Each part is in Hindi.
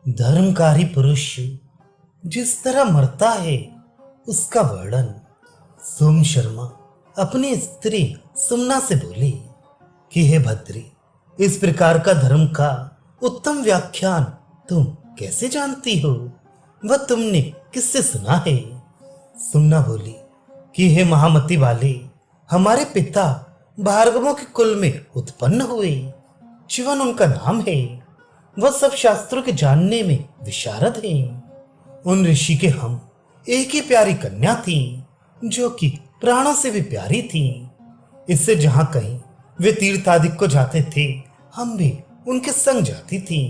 धर्मकारी पुरुष जिस तरह मरता है उसका वर्णन सोम शर्मा अपनी स्त्री सुमना से बोली कि हे भद्री, इस प्रकार का धर्म का उत्तम व्याख्यान तुम कैसे जानती हो? वह तुमने किससे सुना है? सुमना बोली कि हे महामती वाले, हमारे पिता भार्गवों के कुल में उत्पन्न हुए। शिवन उनका नाम है। वह सब शास्त्रों के जानने में विशारद हैं। उन ऋषि के हम एक ही प्यारी कन्या थी जो कि प्राणों से भी प्यारी थी। इससे जहां कहीं वे तीर्थादिक को जाते थे, हम भी उनके संग जाती थी।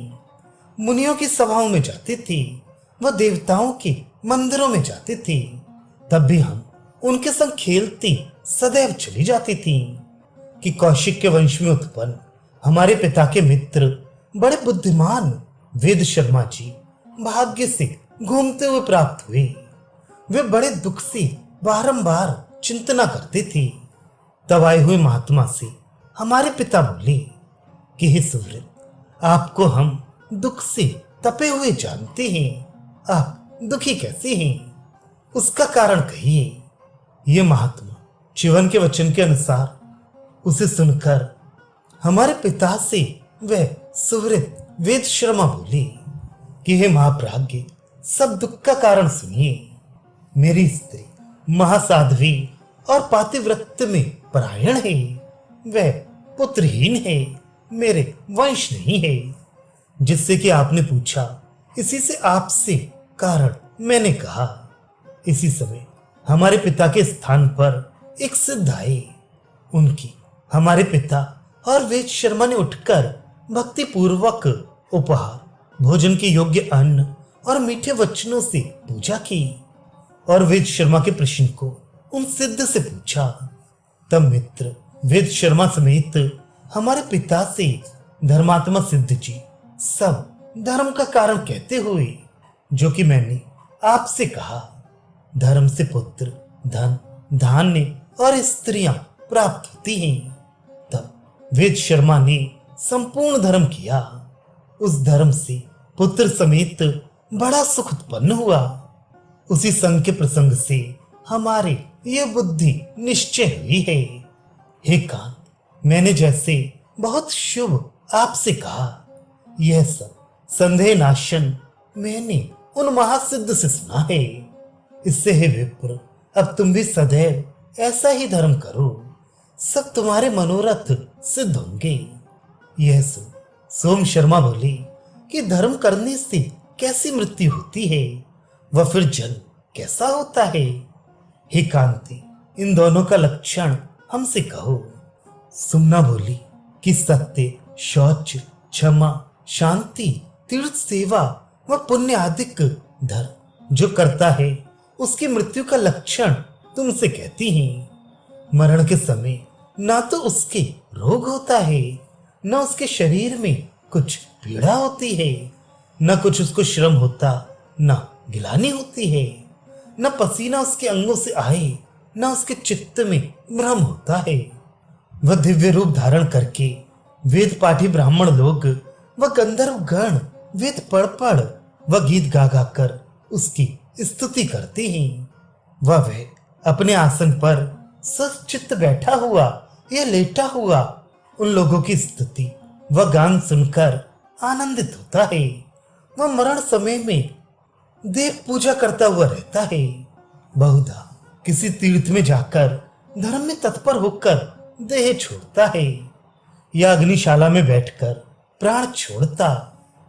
मुनियों की सभाओं में जाती थी, वह देवताओं के मंदिरों में जाती थी। तब भी हम उनके संग खेलती सदैव चली जाती थी कि कौशिक के वंश में उत्पन्न हमारे पिता के मित्र बड़े बुद्धिमान वेद शर्मा जी भाग्य से घूमते हुए प्राप्त हुए। वे बड़े दुख से बारंबार चिंतना करते थे। तब आए हुए महात्मा से हमारे पिता बोले कि हे सुहृद, आपको हम दुख से तपे हुए जानते हैं। आप दुखी कैसे हैं? उसका कारण कहिए। ये महात्मा शिवन के वचन के अनुसार उसे सुनकर हमारे पिता से वह सुहृद वेद शर्मा बोली कि हे महाप्राज्ञ, सब दुख का कारण सुनिए। मेरी स्त्री महासाध्वी और पातिव्रत्य में परायण है। वह पुत्रहीन है, मेरे वंश नहीं है। जिससे कि आपने पूछा, इसी से आपसे कारण मैंने कहा। इसी समय हमारे पिता के स्थान पर एक सिद्ध आए। उनकी हमारे पिता और वेद शर्मा ने उठकर भक्ति पूर्वक उपहार, भोजन के योग्य अन्न और मीठे वचनों से पूजा की और वेद शर्मा के प्रश्न को उन सिद्ध से पूछा। तब मित्र वेद शर्मा समेत हमारे पिता से धर्मात्मा सिद्ध जी सब धर्म का कारण कहते हुए, जो कि मैंने आपसे कहा, धर्म से पुत्र, धन, धान्य और स्त्रियां प्राप्त होती हैं। तब वेद शर्मा ने संपूर्ण धर्म किया। उस धर्म से पुत्र समेत बड़ा सुख उत्पन्न हुआ। उसी संग के प्रसंग से हमारे ये बुद्धि निश्चय हुई है। हे कांत, मैंने जैसे बहुत शुभ आपसे कहा, यह सब संदेह नाशन मैंने उन महासिद्ध से सुना है। इससे हे विप्र, अब तुम भी सदैव ऐसा ही धर्म करो, सब तुम्हारे मनोरथ सिद्ध होंगे। यह सुन सोम शर्मा बोले कि धर्म करने से कैसी मृत्यु होती है, वह फिर जन्म कैसा होता है? हे कांति, इन दोनों का लक्षण हमसे कहो। सुमना बोली कि सत्य, शौच, क्षमा, शांति, तीर्थ सेवा व पुण्य आदिक धर्म जो करता है, उसकी मृत्यु का लक्षण तुमसे कहती हैं। मरण के समय ना तो उसके रोग होता है, न उसके शरीर में कुछ पीड़ा होती है, न कुछ उसको श्रम होता, न गिलानी होती है, न पसीना उसके अंगों से आए, न उसके चित्त में भ्रम होता है। वह दिव्य रूप धारण करके वेद पाठी ब्राह्मण लोग व गंधर्व गण वेद पढ़ व गीत गा गा कर उसकी स्तुति करते हैं। वह अपने आसन पर सचित्त बैठा हुआ या लेटा हुआ उन लोगों की स्तुति व गान सुनकर आनंदित होता है। वह मरण समय में देव पूजा करता हुआ रहता है। बहुधा किसी तीर्थ में जाकर धर्म में तत्पर होकर देह छोड़ता है, या अग्निशाला में बैठकर प्राण छोड़ता,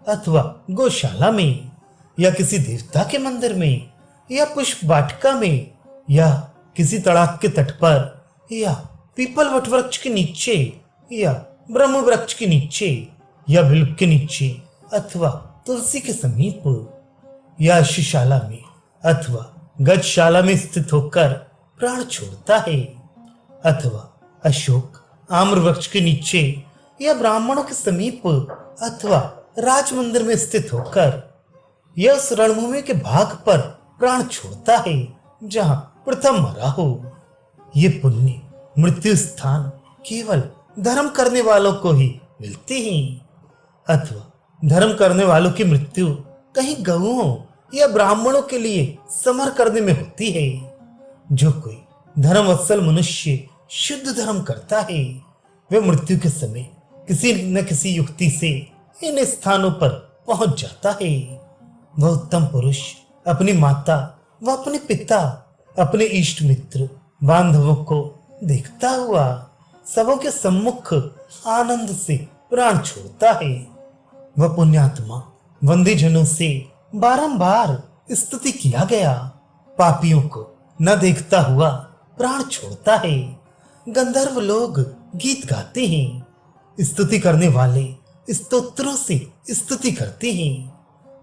अथवा गौशाला में, या किसी देवता के मंदिर में, या पुष्प वाटिका में, या किसी तड़ाक के तट पर, या पीपल वट वृक्ष के नीचे, या ब्रह्म वृक्ष के नीचे, या बिल्व के नीचे, अथवा तुलसी के समीप, या अश्वशाला में अथवा गजशाला में स्थित होकर प्राण छोड़ता है, अथवा अशोक आम्र वृक्ष के नीचे, या ब्राह्मणों के समीप, अथवा राज मंदिर में स्थित होकर, या उस रणभूमि के भाग पर प्राण छोड़ता है जहां प्रथम मरा हो। ये पुण्य मृत्यु स्थान केवल धर्म करने वालों को ही मिलते हैं, अथवा धर्म करने वालों की मृत्यु कहीं गऊओं या ब्राह्मणों के लिए समर करने में होती है। जो कोई धर्मवत्सल मनुष्य शुद्ध धर्म करता है, वह मृत्यु के समय किसी न किसी युक्ति से इन स्थानों पर पहुंच जाता है। वह उत्तम पुरुष अपनी माता व अपने पिता, अपने इष्ट मित्र बांधवों को देखता हुआ सबों के सम्मुख आनंद से प्राण छोड़ता है। वह पुण्यात्मा वंदीजनों से बारंबार स्तुति किया गया पापियों को न देखता हुआ प्राण छोड़ता है। गंधर्व लोग गीत गाते हैं, स्तुति करने वाले स्तोत्रों से स्तुति करते हैं,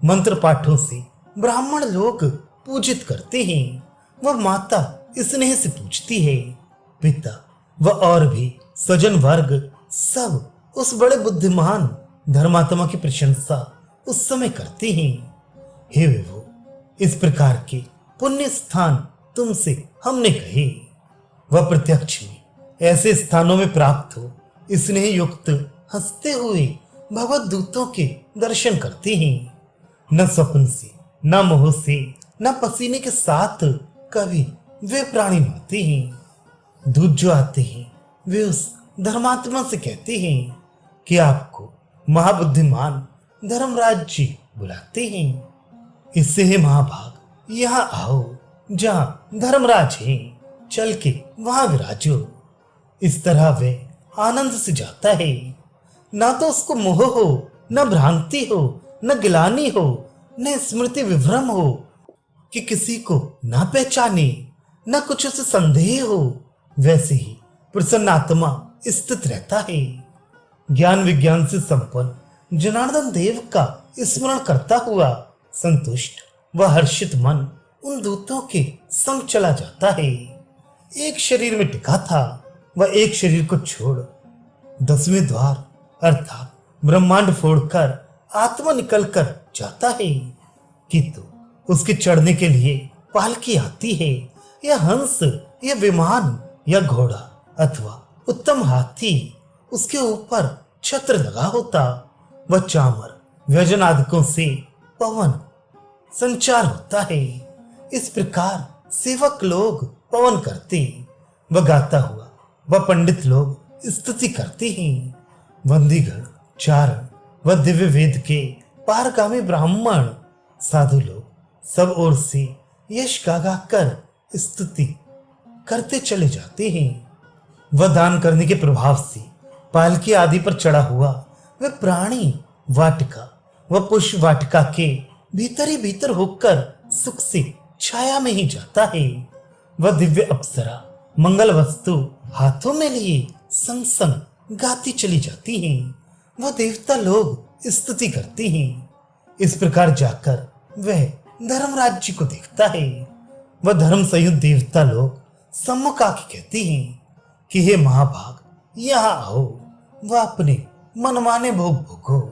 मंत्र पाठों से ब्राह्मण लोग पूजित करते हैं। वह माता स्नेह से पूछती है, पिता व और भी स्वजन वर्ग सब उस बड़े बुद्धिमान धर्मात्मा की प्रशंसा उस समय करते हैं। हे विभो, इस प्रकार के पुण्य स्थान तुमसे हमने कहे। वह प्रत्यक्ष में ऐसे स्थानों में प्राप्त हो स्नेह युक्त हंसते हुए भगवत दूतों के दर्शन करते हैं। न स्वप्न से, न मोह से, न पसीने के साथ कभी वे प्राणी मरते हैं। दूत जो आते हैं वे उस धर्मात्मा से कहते हैं कि आपको महाबुद्धिमान धर्मराज जी बुलाते हैं। इससे हे महाभाग, यहाँ आओ, जहाँ धर्मराज है, चल के वहां विराजो। इस तरह वे आनंद से जाता है। ना तो उसको मोह हो, न भ्रांति हो, न गिलानी हो, न स्मृति विभ्रम हो कि किसी को ना पहचाने, न कुछ उसे संदेह हो। वैसे ही प्रसन्न आत्मा स्थित रहता है। ज्ञान विज्ञान से संपन्न जनार्दन देव का स्मरण करता हुआ संतुष्ट व हर्षित मन उन दूतों के संग चला जाता है। एक शरीर में टिका था, वह एक शरीर को छोड़ 10वें द्वार अर्थात ब्रह्मांड फोड़कर आत्मा निकलकर जाता है। किंतु उसके चढ़ने के लिए पालकी आती है, या हंस, या विमान, या घोड़ा अथवा उत्तम हाथी, उसके ऊपर छत्र लगा होता। वह चामर व्यजन आदिकों से पवन संचार होता है। इस प्रकार सेवक लोग पवन करते, वह गाता हुआ वह पंडित लोग स्तुति करते हैं। बंदीगण, चारण व दिव्य वेद के पारगामी ब्राह्मण साधु लोग सब ओर से यश गा कर स्तुति करते चले जाते हैं। वह दान करने के प्रभाव से पालकी आदि पर चढ़ा हुआ वह प्राणी वाटिका व पुष्प वाटिका के भीतर ही भीतर होकर सुख से छाया में ही जाता है। वह दिव्य अप्सरा मंगल वस्तु हाथों में लिए संग संग गाती चली जाती हैं। वह देवता लोग स्तुति करते हैं। इस प्रकार जाकर वह धर्मराज जी को देखता है। वह धर्म संयुक्त देवता लोग सम्मुख आके कहते हैं कि हे महाभाग, यहाँ आओ, वह अपने मनमाने भोग भोगो।